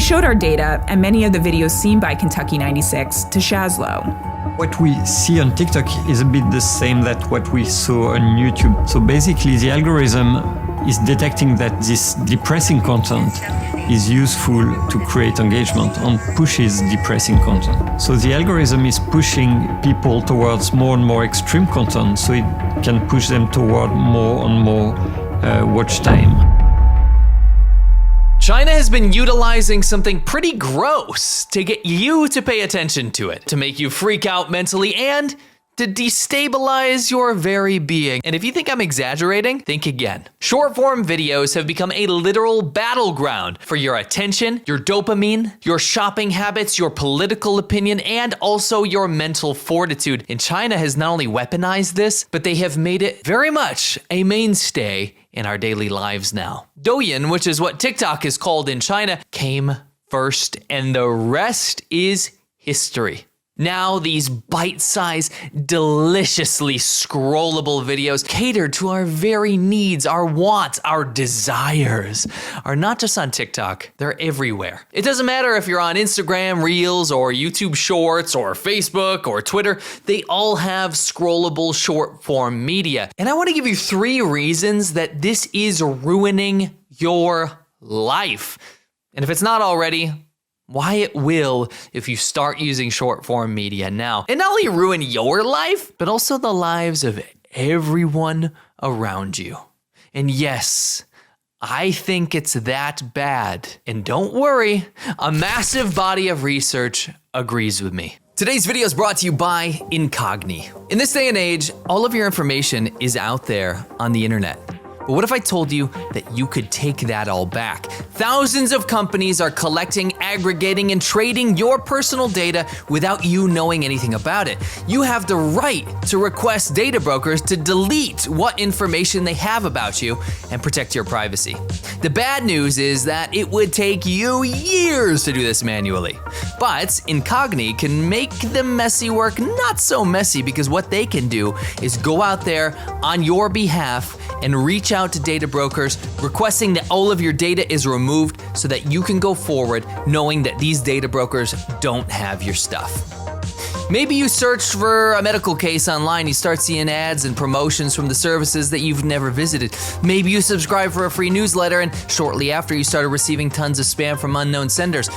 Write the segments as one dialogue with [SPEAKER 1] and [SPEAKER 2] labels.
[SPEAKER 1] We showed our data and many of the videos seen by Kentucky 96 to Shazlo.
[SPEAKER 2] What we see on TikTok is a bit the same that what we saw on YouTube. So basically the algorithm is detecting that this depressing content is useful to create engagement and pushes depressing content. So the algorithm is pushing people towards more and more extreme content so it can push them toward more and more watch time.
[SPEAKER 3] China has been utilizing something pretty gross to get you to pay attention to it, to make you freak out mentally, and to destabilize your very being. And if you think I'm exaggerating, think again. Short-form videos have become a literal battleground for your attention, your dopamine, your shopping habits, your political opinion, and also your mental fortitude. And China has not only weaponized this, but they have made it very much a mainstay in our daily lives now. Douyin, which is what TikTok is called in China, came first, and the rest is history. Now these bite-sized, deliciously scrollable videos catered to our very needs, our wants, our desires are not just on TikTok, they're everywhere. It doesn't matter if you're on Instagram Reels or YouTube Shorts or Facebook or Twitter, they all have scrollable short-form media. And I want to give you 3 reasons that this is ruining your life. And if it's not already, why it will if you start using short-form media now. And not only ruin your life, but also the lives of everyone around you. And yes, I think it's that bad. And don't worry, a massive body of research agrees with me. Today's video is brought to you by Incogni. In this day and age, all of your information is out there on the internet. But what if I told you that you could take that all back? Thousands of companies are collecting, aggregating, and trading your personal data without you knowing anything about it. You have the right to request data brokers to delete what information they have about you and protect your privacy. The bad news is that it would take you years to do this manually. But Incogni can make the messy work not so messy, because what they can do is go out there on your behalf and reach out to data brokers requesting that all of your data is removed so that you can go forward knowing that these data brokers don't have your stuff. Maybe you searched for a medical case online, you start seeing ads and promotions from the services that you've never visited. Maybe you subscribe for a free newsletter and shortly after you started receiving tons of spam from unknown senders.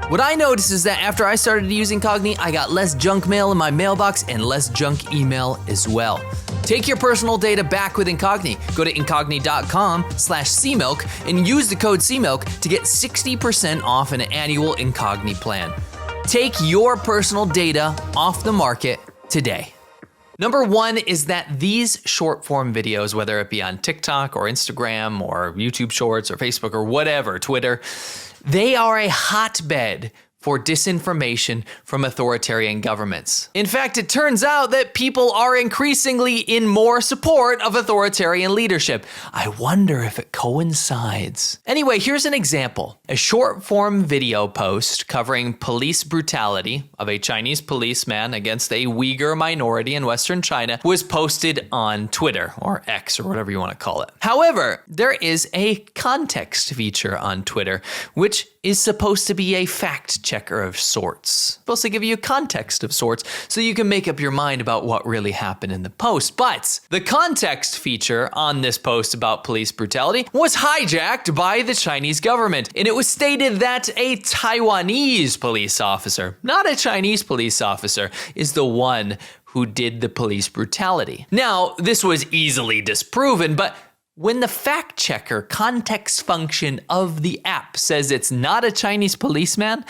[SPEAKER 3] What I noticed is that after I started using Incogni, I got less junk mail in my mailbox and less junk email as well. Take your personal data back with Incogni. Go to incogni.com/cmilk and use the code CMILK to get 60% off an annual Incogni plan. Take your personal data off the market today. Number 1 is that these short form videos, whether it be on TikTok or Instagram or YouTube Shorts or Facebook or whatever, Twitter, they are a hotbed for disinformation from authoritarian governments. In fact, it turns out that people are increasingly in more support of authoritarian leadership. I wonder if it coincides. Anyway, here's an example. A short-form video post covering police brutality of a Chinese policeman against a Uyghur minority in Western China was posted on Twitter, or X, or whatever you want to call it. However, there is a context feature on Twitter, which is supposed to be a fact checker of sorts. Supposed to give you a context of sorts so you can make up your mind about what really happened in the post. But the context feature on this post about police brutality was hijacked by the Chinese government. And it was stated that a Taiwanese police officer, not a Chinese police officer, is the one who did the police brutality. Now, this was easily disproven, but when the fact checker context function of the app says it's not a Chinese policeman,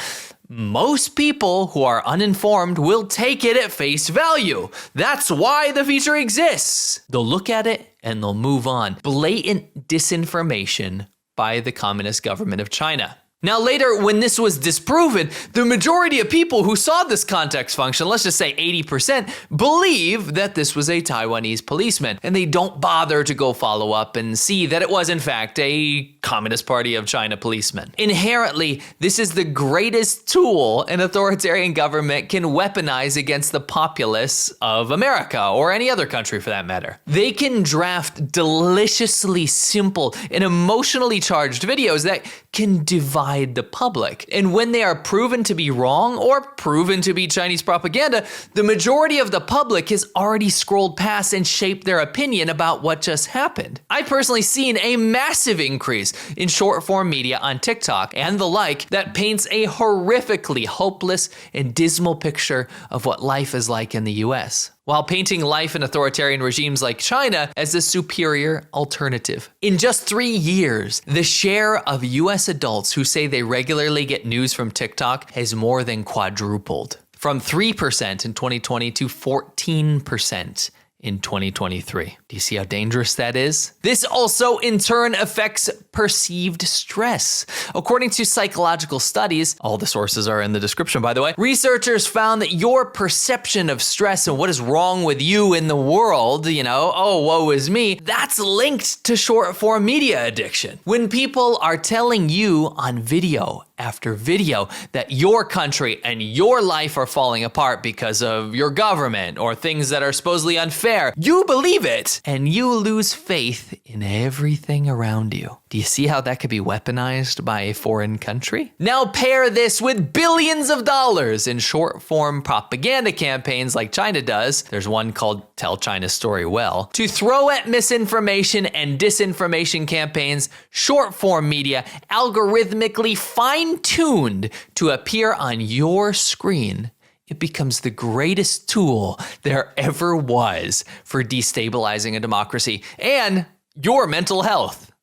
[SPEAKER 3] most people who are uninformed will take it at face value. That's why the feature exists. They'll look at it and they'll move on. Blatant disinformation by the Communist government of China. Now later, when this was disproven, the majority of people who saw this context function, let's just say 80%, believe that this was a Taiwanese policeman, and they don't bother to go follow up and see that it was in fact a Communist Party of China policeman. Inherently, this is the greatest tool an authoritarian government can weaponize against the populace of America, or any other country for that matter. They can draft deliciously simple and emotionally charged videos that can divide divide the public. And when they are proven to be wrong or proven to be Chinese propaganda, the majority of the public has already scrolled past and shaped their opinion about what just happened. I've personally seen a massive increase in short form media on TikTok and the like that paints a horrifically hopeless and dismal picture of what life is like in the US, while painting life in authoritarian regimes like China as a superior alternative. In just 3 years, the share of US adults who say they regularly get news from TikTok has more than quadrupled, from 3% in 2020 to 14% in 2023. Do you see how dangerous that is? This also in turn affects perceived stress. According to psychological studies, all the sources are in the description by the way, researchers found that your perception of stress and what is wrong with you in the world, oh, woe is me, that's linked to short form media addiction. When people are telling you on video after video that your country and your life are falling apart because of your government or things that are supposedly unfair, you believe it and you lose faith in everything around you. Do you see how that could be weaponized by a foreign country? Now pair this with billions of dollars in short form propaganda campaigns like China does. There's one called Tell China's Story Well. To throw at misinformation and disinformation campaigns, short form media algorithmically fine-tuned to appear on your screen, it becomes the greatest tool there ever was for destabilizing a democracy and your mental health.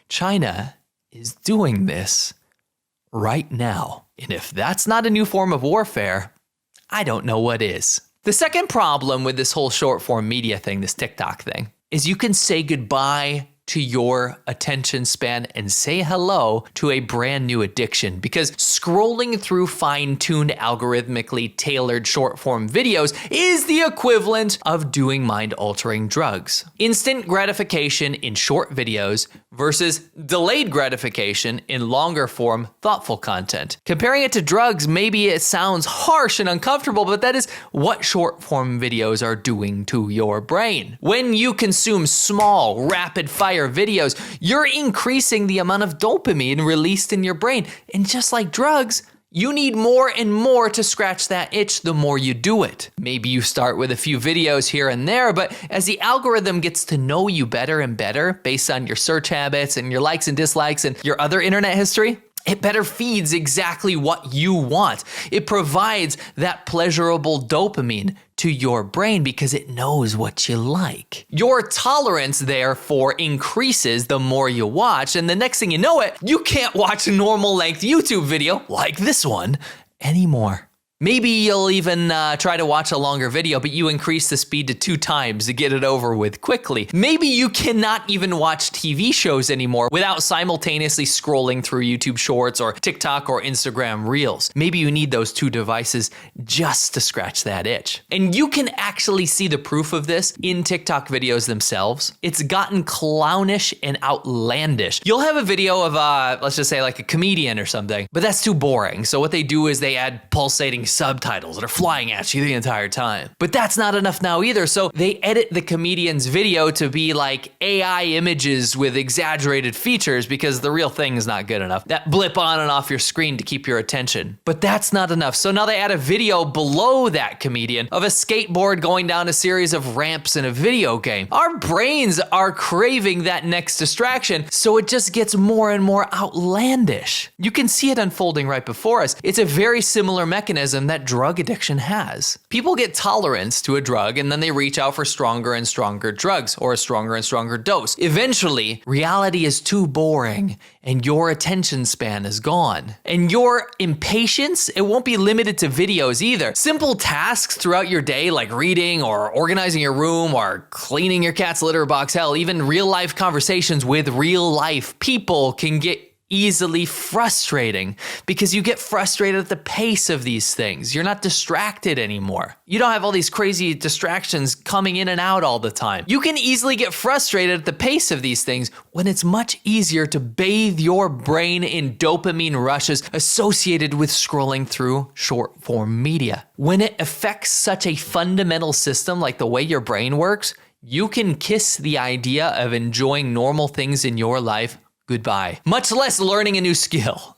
[SPEAKER 3] China is doing this right now. And if that's not a new form of warfare, I don't know what is. The second problem with this whole short form media thing, this TikTok thing, is you can say goodbye to your attention span and say hello to a brand new addiction, because scrolling through fine-tuned, algorithmically tailored short-form videos is the equivalent of doing mind-altering drugs. Instant gratification in short videos versus delayed gratification in longer-form, thoughtful content. Comparing it to drugs, maybe it sounds harsh and uncomfortable, but that is what short-form videos are doing to your brain. When you consume small, rapid-fire videos, you're increasing the amount of dopamine released in your brain. And just like drugs, you need more and more to scratch that itch the more you do it. Maybe you start with a few videos here and there, but as the algorithm gets to know you better and better based on your search habits and your likes and dislikes and your other internet history, it better feeds exactly what you want. It provides that pleasurable dopamine to your brain because it knows what you like. Your tolerance, therefore, increases the more you watch, and the next thing you know it, you can't watch a normal length YouTube video like this one anymore. Maybe you'll even try to watch a longer video, but you increase the speed to 2 times to get it over with quickly. Maybe you cannot even watch TV shows anymore without simultaneously scrolling through YouTube Shorts or TikTok or Instagram Reels. Maybe you need those 2 devices just to scratch that itch. And you can actually see the proof of this in TikTok videos themselves. It's gotten clownish and outlandish. You'll have a video of, let's just say like a comedian or something, but that's too boring. So what they do is they add pulsating subtitles that are flying at you the entire time. But that's not enough now either, so they edit the comedian's video to be like AI images with exaggerated features because the real thing is not good enough. That blip on and off your screen to keep your attention. But that's not enough, so now they add a video below that comedian of a skateboard going down a series of ramps in a video game. Our brains are craving that next distraction, so it just gets more and more outlandish. You can see it unfolding right before us. It's a very similar mechanism that drug addiction has. People get tolerance to a drug and then they reach out for stronger and stronger drugs or a stronger and stronger dose. Eventually, reality is too boring and your attention span is gone. And your impatience, it won't be limited to videos either. Simple tasks throughout your day like reading or organizing your room or cleaning your cat's litter box, hell, even real life conversations with real life people can get easily frustrating because you get frustrated at the pace of these things. You're not distracted anymore. You don't have all these crazy distractions coming in and out all the time. You can easily get frustrated at the pace of these things when it's much easier to bathe your brain in dopamine rushes associated with scrolling through short form media. When it affects such a fundamental system like the way your brain works, you can kiss the idea of enjoying normal things in your life goodbye, much less learning a new skill.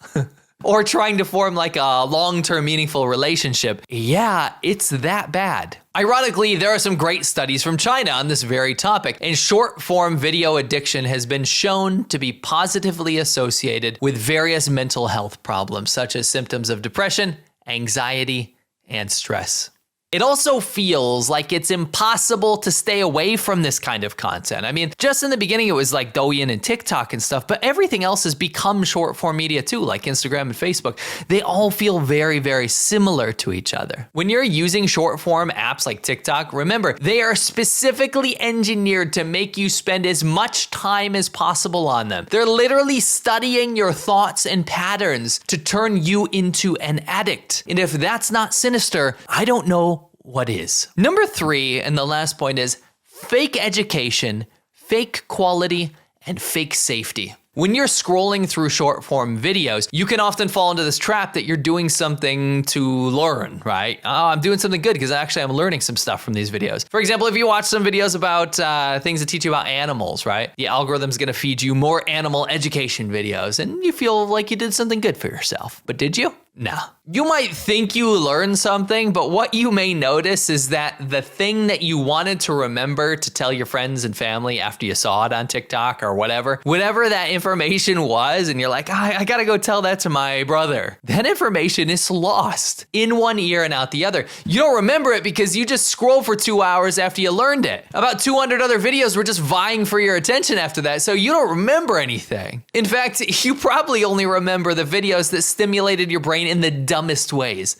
[SPEAKER 3] or trying to form like a long-term meaningful relationship. Yeah, it's that bad. Ironically, there are some great studies from China on this very topic, and short-form video addiction has been shown to be positively associated with various mental health problems, such as symptoms of depression, anxiety, and stress. It also feels like it's impossible to stay away from this kind of content. I mean, just in the beginning, it was like Douyin and TikTok and stuff, but everything else has become short form media too, like Instagram and Facebook. They all feel very, very similar to each other. When you're using short form apps like TikTok, remember, they are specifically engineered to make you spend as much time as possible on them. They're literally studying your thoughts and patterns to turn you into an addict. And if that's not sinister, I don't know what is. Number 3, and the last point, is fake education, fake quality, and fake safety. When you're scrolling through short form videos, you can often fall into this trap that you're doing something to learn, right? Oh, I'm doing something good because actually I'm learning some stuff from these videos. For example, if you watch some videos about things that teach you about animals, right? The algorithm's gonna feed you more animal education videos and you feel like you did something good for yourself. But did you? No. You might think you learned something, but what you may notice is that the thing that you wanted to remember to tell your friends and family after you saw it on TikTok or whatever that information was, and you're like, I gotta go tell that to my brother. That information is lost in one ear and out the other. You don't remember it because you just scroll for 2 hours after you learned it. About 200 other videos were just vying for your attention after that, so you don't remember anything. In fact, you probably only remember the videos that stimulated your brain in the dumbest ways,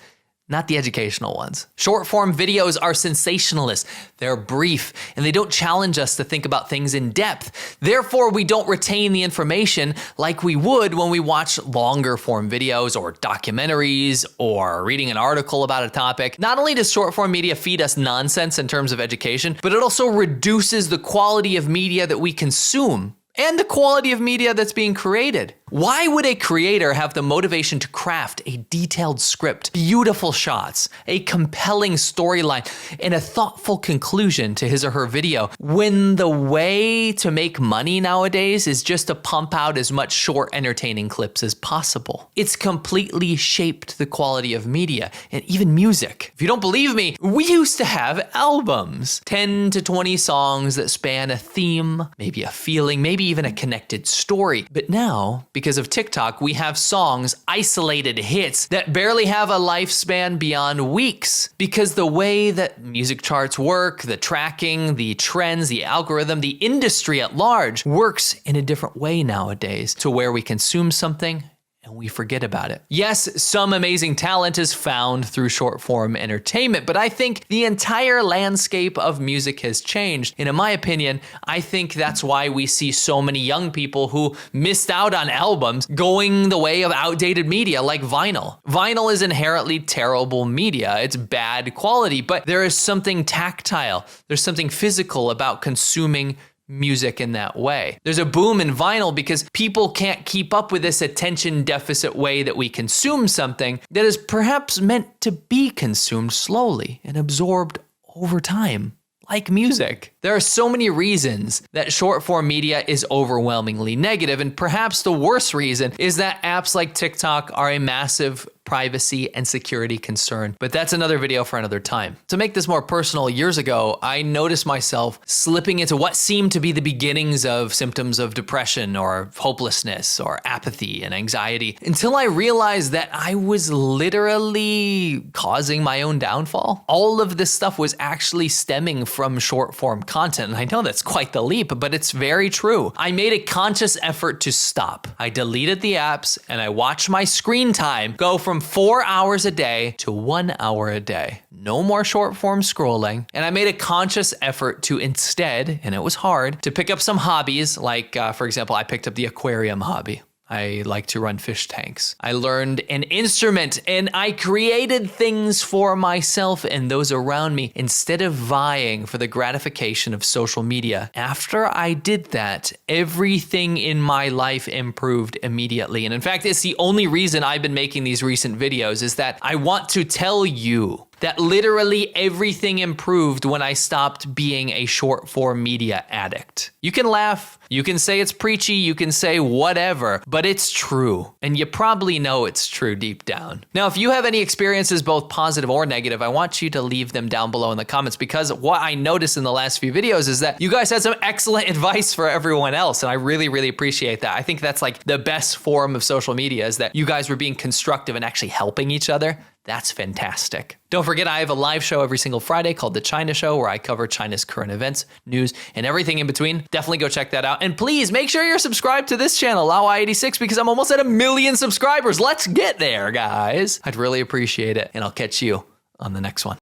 [SPEAKER 3] not the educational ones. Short form videos are sensationalist, they're brief, and they don't challenge us to think about things in depth. Therefore, we don't retain the information like we would when we watch longer form videos or documentaries or reading an article about a topic. Not only does short form media feed us nonsense in terms of education, but it also reduces the quality of media that we consume and the quality of media that's being created. Why would a creator have the motivation to craft a detailed script, beautiful shots, a compelling storyline, and a thoughtful conclusion to his or her video when the way to make money nowadays is just to pump out as much short, entertaining clips as possible? It's completely shaped the quality of media and even music. If you don't believe me, we used to have albums, 10 to 20 songs that span a theme, maybe a feeling, maybe even a connected story. But now, because of TikTok, we have songs, isolated hits that barely have a lifespan beyond weeks, because the way that music charts work, the tracking, the trends, the algorithm, the industry at large works in a different way nowadays to where we consume something and we forget about it. Yes, some amazing talent is found through short form entertainment, but I think the entire landscape of music has changed. And in my opinion, I think that's why we see so many young people who missed out on albums going the way of outdated media like vinyl. Vinyl is inherently terrible media. It's bad quality, but there is something tactile. There's something physical about consuming music in that way. There's a boom in vinyl because people can't keep up with this attention deficit way that we consume something that is perhaps meant to be consumed slowly and absorbed over time, like music. There are so many reasons that short form media is overwhelmingly negative, and perhaps the worst reason is that apps like TikTok are a massive privacy and security concern. But that's another video for another time. To make this more personal, years ago, I noticed myself slipping into what seemed to be the beginnings of symptoms of depression or hopelessness or apathy and anxiety, until I realized that I was literally causing my own downfall. All of this stuff was actually stemming from short form content. And I know that's quite the leap, but it's very true. I made a conscious effort to stop. I deleted the apps and I watched my screen time go from 4 hours a day to 1 hour a day. No more short form scrolling. And I made a conscious effort to instead, and it was hard, to pick up some hobbies. Like, for example, I picked up the aquarium hobby. I like to run fish tanks. I learned an instrument and I created things for myself and those around me instead of vying for the gratification of social media. After I did that, everything in my life improved immediately. And in fact, it's the only reason I've been making these recent videos, is that I want to tell you that literally everything improved when I stopped being a short form media addict. You can laugh, you can say it's preachy, you can say whatever, but it's true. And you probably know it's true deep down. Now, if you have any experiences, both positive or negative, I want you to leave them down below in the comments, because what I noticed in the last few videos is that you guys had some excellent advice for everyone else. And I really, really appreciate that. I think that's like the best form of social media, is that you guys were being constructive and actually helping each other. That's fantastic. Don't forget, I have a live show every single Friday called The China Show, where I cover China's current events, news, and everything in between. Definitely go check that out. And please make sure you're subscribed to this channel, LaoI86, because I'm almost at 1 million subscribers. Let's get there, guys. I'd really appreciate it. And I'll catch you on the next one.